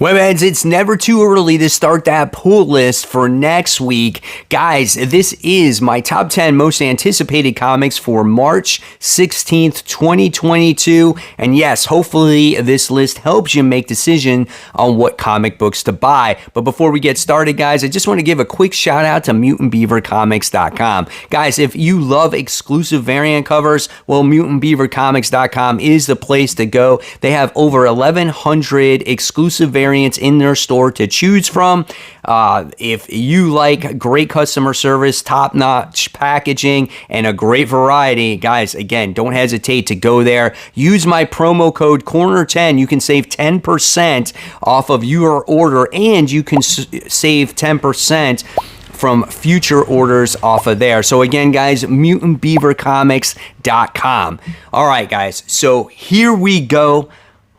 Webheads, it's never too early to start that pull list for next week. Guys, this is my top 10 most anticipated comics for March 16th, 2022. And yes, hopefully this list helps you make decision on what comic books to buy. But before we get started, guys, I just want to give a quick shout out to MutantBeaverComics.com. Guys, if you love exclusive variant covers, well, MutantBeaverComics.com is the place to go. They have over 1,100 exclusive variants in their store to choose from. If you like great customer service, top-notch packaging, and a great variety, guys, again, don't hesitate to go there. Use my promo code CORNER10. You can save 10% off of your order, and you can save 10% from future orders off of there. So again, guys, MutantBeaverComics.com. All right, guys, so here we go.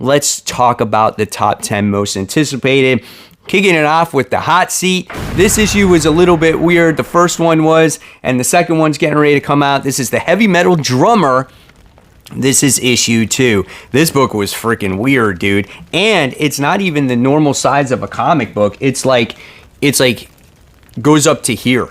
Let's talk about the top 10 most anticipated. Kicking it off with the hot seat. This issue was a little bit weird. The first one was, and the second one's getting ready to come out. This is the Heavy Metal Drummer. This is issue 2. This book was freaking weird, dude. And it's not even the normal size of a comic book. It's like goes up to here.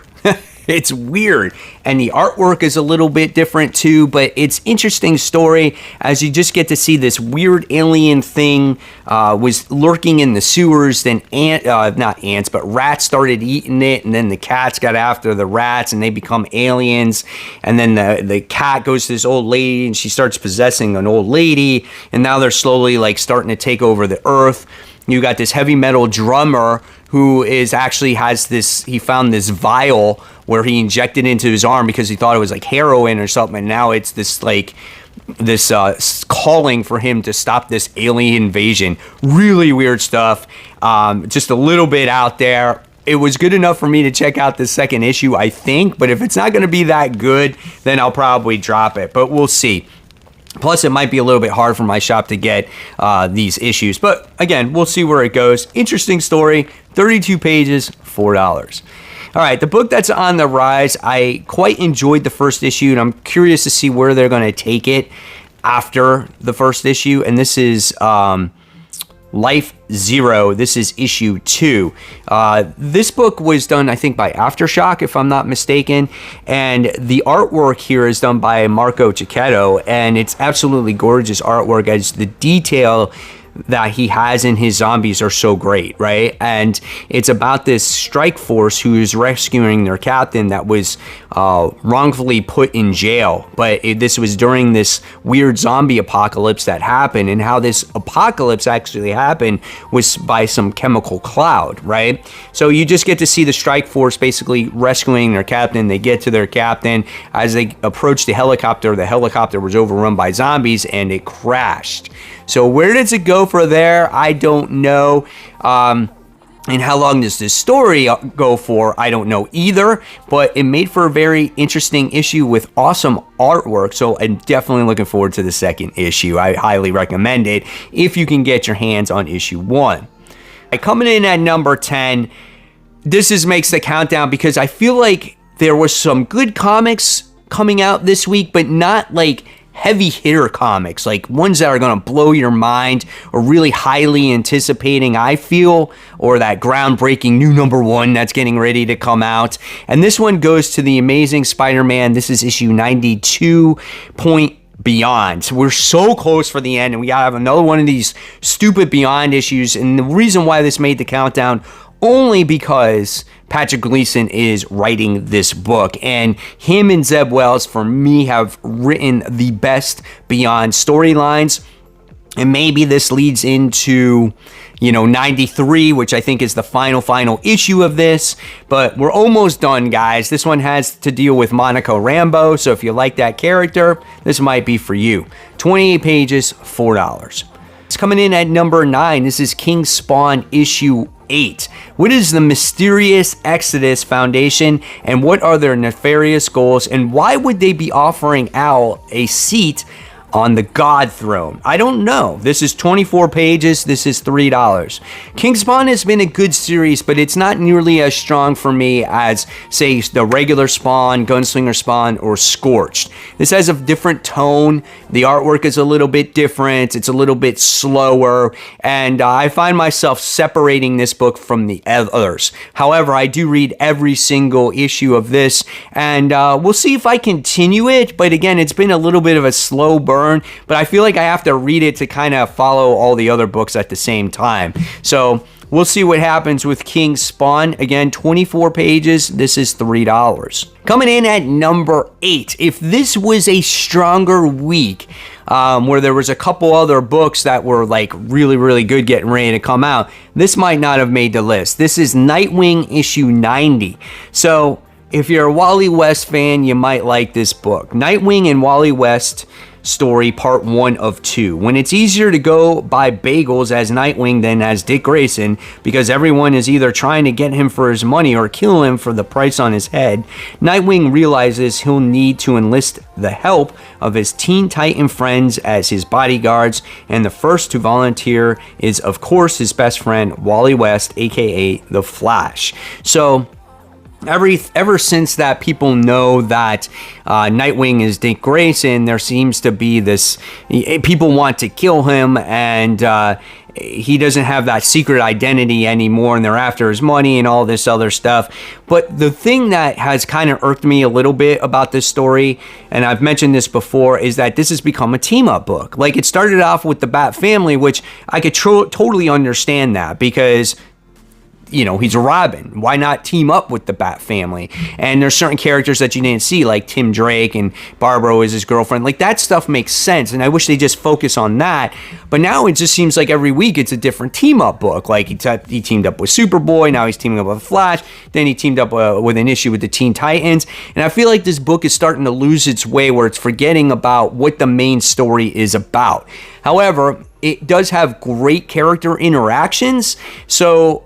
It's weird, and the artwork is a little bit different too, but it's interesting story as you just get to see this weird alien thing was lurking in the sewers. Then not ants, but rats started eating it, and then the cats got after the rats, and they become aliens. And then the cat goes to this old lady, and she starts possessing an old lady, and now they're slowly like starting to take over the earth. You got this heavy metal drummer who is actually has this, he found this vial where he injected into his arm because he thought it was like heroin or something, and now it's this like this calling for him to stop this alien invasion. Really weird stuff. Just a little bit out there. It was good enough for me to check out the second issue, I think, but if it's not going to be that good, then I'll probably drop it, but we'll see. Plus, it might be a little bit hard for my shop to get these issues. But again, we'll see where it goes. Interesting story, 32 pages, $4. All right, the book that's on the rise, I quite enjoyed the first issue, and I'm curious to see where they're going to take it after the first issue. And this is Life Zero. This is issue 2. This book was done, I think, by Aftershock, if I'm not mistaken, and the artwork here is done by Marco Cicchetto, and it's absolutely gorgeous artwork as the detail that he has in his zombies are so great, right? And it's about this strike force who is rescuing their captain that was wrongfully put in jail. But this was during this weird zombie apocalypse that happened, and how this apocalypse actually happened was by some chemical cloud, right? So you just get to see the strike force basically rescuing their captain. They get to their captain. As they approach the helicopter was overrun by zombies, and it crashed. So where does it go for there? I don't know. And how long does this story go for? I don't know either. But it made for a very interesting issue with awesome artwork. So I'm definitely looking forward to the second issue. I highly recommend it if you can get your hands on issue 1. Coming in at number 10, this makes the countdown because I feel like there was some good comics coming out this week, but not like heavy hitter comics, like ones that are going to blow your mind or really highly anticipating, I feel, or that groundbreaking new number 1 that's getting ready to come out. And this one goes to the Amazing Spider-Man. This is issue 92. Beyond. So we're so close for the end, and we gotta have another one of these stupid Beyond issues. And the reason why this made the countdown, only because Patrick Gleason is writing this book, and him and Zeb Wells, for me, have written the best Beyond storylines. And maybe this leads into, 93, which I think is the final issue of this. But we're almost done, guys. This one has to deal with Monica Rambeau, so if you like that character, this might be for you. 28 pages, $4. It's coming in at number 9. This is King Spawn issue 8. What is the mysterious Exodus Foundation, and what are their nefarious goals, and why would they be offering Al a seat on the God Throne? I don't know. This is 24 pages. This is $3. King Spawn has been a good series, but it's not nearly as strong for me as, say, the regular Spawn, Gunslinger Spawn, or Scorched. This has a different tone. The artwork is a little bit different. It's a little bit slower, and I find myself separating this book from the others. However, I do read every single issue of this, and we'll see if I continue it. But again, it's been a little bit of a slow burn, but I feel like I have to read it to kind of follow all the other books at the same time. So we'll see what happens with King Spawn. Again, 24 pages. This is $3. Coming in at number 8. If this was a stronger week, where there was a couple other books that were like really, really good getting ready to come out, this might not have made the list. This is Nightwing issue 90. So if you're a Wally West fan, you might like this book. Nightwing and Wally West story, part 1 of 2. When it's easier to go buy bagels as Nightwing than as Dick Grayson, because everyone is either trying to get him for his money or kill him for the price on his head, Nightwing realizes he'll need to enlist the help of his Teen Titan friends as his bodyguards, and the first to volunteer is, of course, his best friend, Wally West, aka The Flash. So ever since that people know that Nightwing is Dick Grayson, there seems to be this, people want to kill him, and he doesn't have that secret identity anymore, and they're after his money and all this other stuff. But the thing that has kind of irked me a little bit about this story, and I've mentioned this before, is that this has become a team-up book. Like, it started off with the Bat family, which I could totally understand that, because you know, he's a Robin. Why not team up with the Bat family? And there's certain characters that you didn't see, like Tim Drake and Barbara is his girlfriend. Like, that stuff makes sense, and I wish they just focus on that. But now it just seems like every week it's a different team-up book. Like, he teamed up with Superboy, now he's teaming up with Flash, then he teamed up with an issue with the Teen Titans. And I feel like this book is starting to lose its way, where it's forgetting about what the main story is about. However, it does have great character interactions, so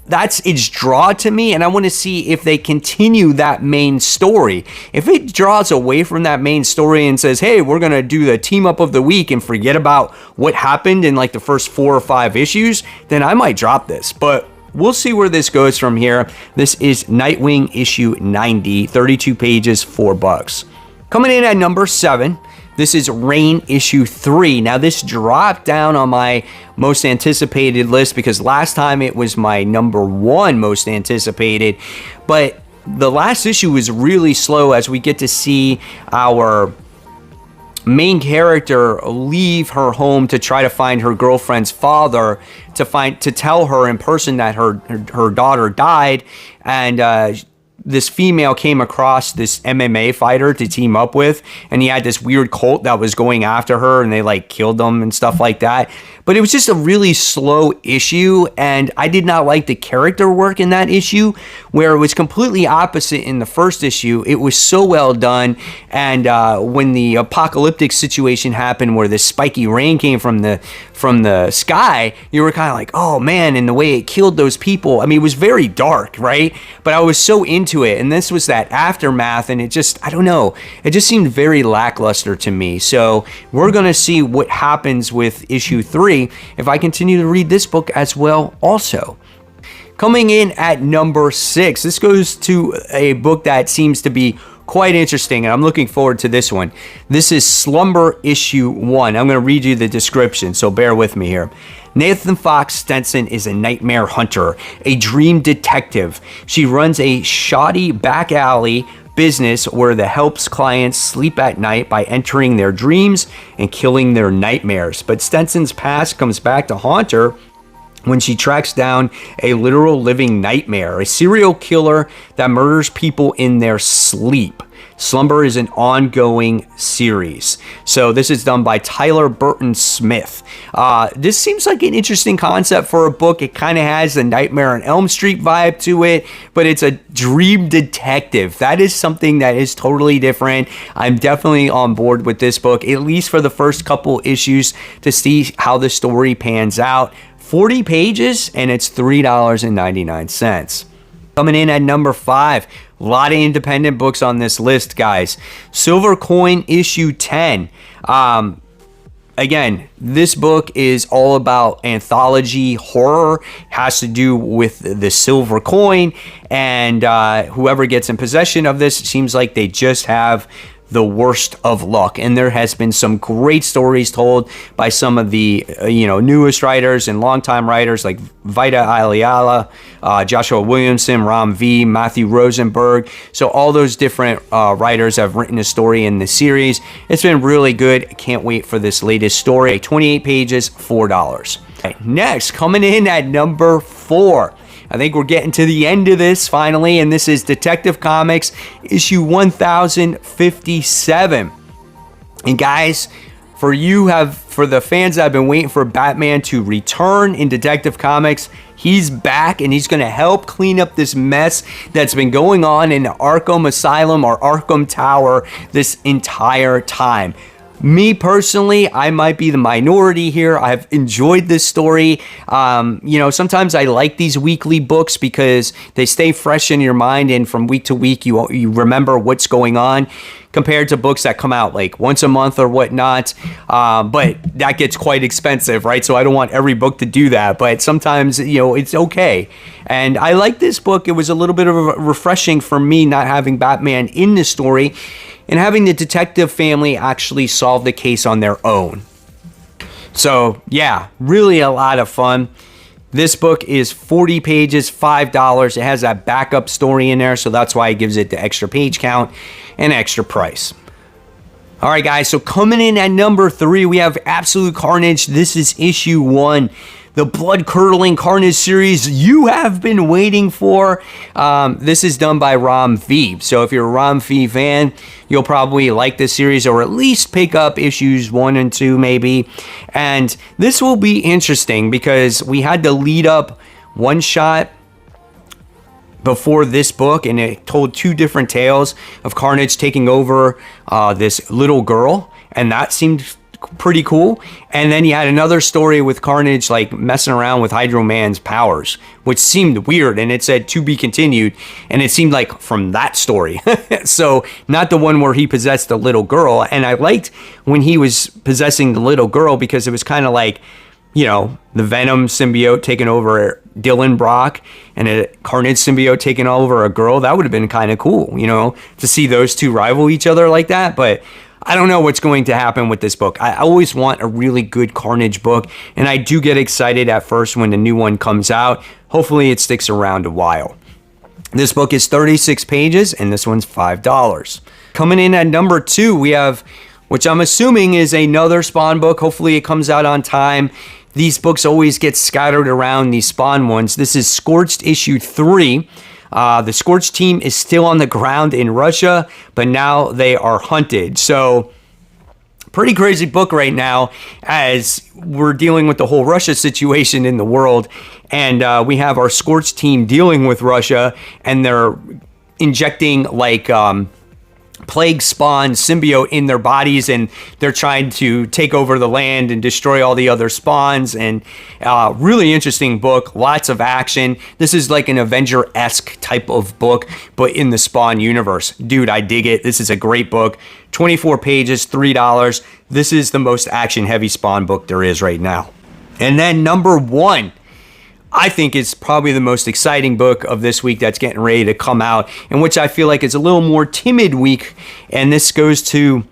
that's its draw to me, and I want to see if they continue that main story. If it draws away from that main story and says, hey, we're going to do the team up of the week and forget about what happened in like the first 4 or 5 issues, then I might drop this. But we'll see where this goes from here. This is Nightwing issue 90, 32 pages, $4. Coming in at number 7, this is Reign issue 3. Now, this dropped down on my most anticipated list because last time it was my number 1 most anticipated. But the last issue was really slow as we get to see our main character leave her home to try to find her girlfriend's father, to tell her in person that her daughter died, and this female came across this MMA fighter to team up with, and he had this weird cult that was going after her, and they like killed them and stuff like that. But it was just a really slow issue, and I did not like the character work in that issue, where it was completely opposite in the first issue. It was so well done, and when the apocalyptic situation happened where this spiky rain came from the sky, you were kind of like, oh man, and the way it killed those people, I mean, it was very dark, right? But I was so into it, and this was that aftermath, and it just, I don't know, it just seemed very lackluster to me. So we're gonna see what happens with issue 3 if I continue to read this book as well also. Coming in at number 6, this goes to a book that seems to be quite interesting, and I'm looking forward to this one. This is Slumber issue 1. I'm going to read you the description, so bear with me here. Nathan Fox Stenson is a nightmare hunter, a dream detective. She runs a shoddy back alley business where the helps clients sleep at night by entering their dreams and killing their nightmares. But Stenson's past comes back to haunt her when she tracks down a literal living nightmare, a serial killer that murders people in their sleep. Slumber is an ongoing series. So this is done by Tyler Burton Smith. This seems like an interesting concept for a book. It kind of has a Nightmare on Elm Street vibe to it, but it's a dream detective. That is something that is totally different. I'm definitely on board with this book, at least for the first couple issues, to see how the story pans out. 40 pages, and it's $3.99. Coming in at number 5, A lot of independent books on this list, guys. Silver Coin issue 10. Again, this book is all about anthology horror. Has to do with the silver coin, and whoever gets in possession of this seems like they just have the worst of luck. And there has been some great stories told by some of the newest writers and longtime writers like Vita Ayala, Joshua Williamson, Ram V, Matthew Rosenberg. So all those different writers have written a story in this series. It's been really good. I can't wait for this latest story. 28 pages, $4. Okay, next, coming in at number 4. I think we're getting to the end of this finally, and this is Detective Comics issue 1057. And guys, for the fans that have been waiting for Batman to return in Detective Comics, he's back and he's going to help clean up this mess that's been going on in Arkham Asylum or Arkham Tower this entire time. Me personally, I might be the minority here. I've enjoyed this story. Sometimes I like these weekly books because they stay fresh in your mind, and from week to week, you remember what's going on, compared to books that come out like once a month or whatnot. But that gets quite expensive, right? So I don't want every book to do that, but sometimes, it's okay. And I like this book. It was a little bit of a refreshing for me not having Batman in the story, and having the detective family actually solve the case on their own. So yeah, really a lot of fun. This book is 40 pages, $5. It has that backup story in there, so that's why it gives it the extra page count and extra price. All right, guys, so coming in at number 3, we have Absolute Carnage. This is issue 1. The blood-curdling Carnage series you have been waiting for. This is done by Ram V. So if you're a Ram V fan, you'll probably like this series, or at least pick up issues 1 and 2 maybe. And this will be interesting because we had to lead up one shot before this book, and it told 2 different tales of Carnage taking over this little girl, and that seemed pretty cool. And then you had another story with Carnage like messing around with Hydro Man's powers, which seemed weird, and it said to be continued, and it seemed like from that story. So not the one where he possessed the little girl. And I liked when he was possessing the little girl because it was kind of like, the Venom symbiote taking over Dylan Brock and a Carnage symbiote taking over a girl. That would have been kind of cool, to see those two rival each other like that. But I don't know what's going to happen with this book. I always want a really good Carnage book, and I do get excited at first when the new one comes out. Hopefully it sticks around a while. This book is 36 pages, and this one's $5. Coming in at number 2, we have, which I'm assuming is another Spawn book. Hopefully it comes out on time. These books always get scattered around, these Spawn ones. This is Scorched issue 3. The Scorched team is still on the ground in Russia, but now they are hunted. So, pretty crazy book right now as we're dealing with the whole Russia situation in the world. And we have our Scorched team dealing with Russia, and they're injecting like plague spawn symbiote in their bodies, and they're trying to take over the land and destroy all the other spawns. And really interesting book, lots of action. This is like an Avenger-esque type of book, but in the Spawn universe. Dude, I dig it. This is a great book. 24 pages, $3. This is the most action-heavy Spawn book there is right now. And then number 1, I think is probably the most exciting book of this week that's getting ready to come out, and which I feel like is a little more timid week, and this goes to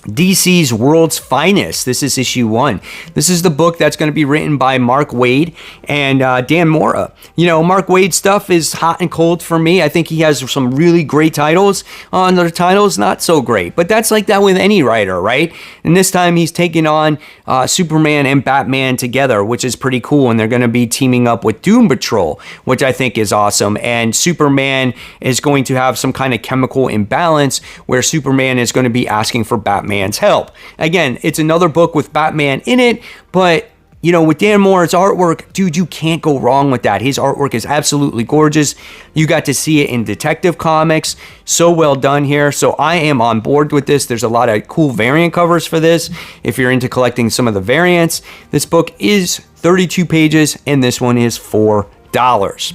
DC's Worlds Finest. This is issue 1. This is the book that's going to be written by Mark Waid and Dan Mora. Mark Waid's stuff is hot and cold for me. I think he has some really great titles. Other titles, not so great. But that's like that with any writer, right? And this time he's taking on Superman and Batman together, which is pretty cool. And they're going to be teaming up with Doom Patrol, which I think is awesome. And Superman is going to have some kind of chemical imbalance where Superman is going to be asking for Batman's help. Again, it's another book with Batman in it, but with Dan Mora's artwork, dude, you can't go wrong with that. His artwork is absolutely gorgeous. You got to see it in Detective Comics. So well done here. So I am on board with this. There's a lot of cool variant covers for this if you're into collecting some of the variants. This book is 32 pages, and this one is $4.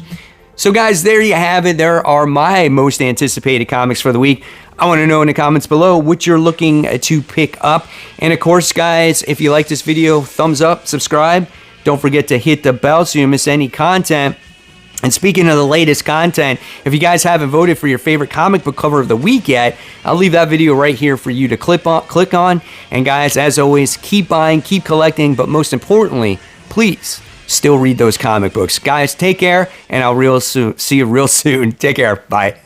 So guys, there you have it. There are my most anticipated comics for the week. I want to know in the comments below what you're looking to pick up. And of course, guys, if you like this video, thumbs up, subscribe. Don't forget to hit the bell so you don't miss any content. And speaking of the latest content, if you guys haven't voted for your favorite comic book cover of the week yet, I'll leave that video right here for you to click on. And guys, as always, keep buying, keep collecting, but most importantly, please still read those comic books. Guys, take care, and I'll see you real soon. Take care. Bye.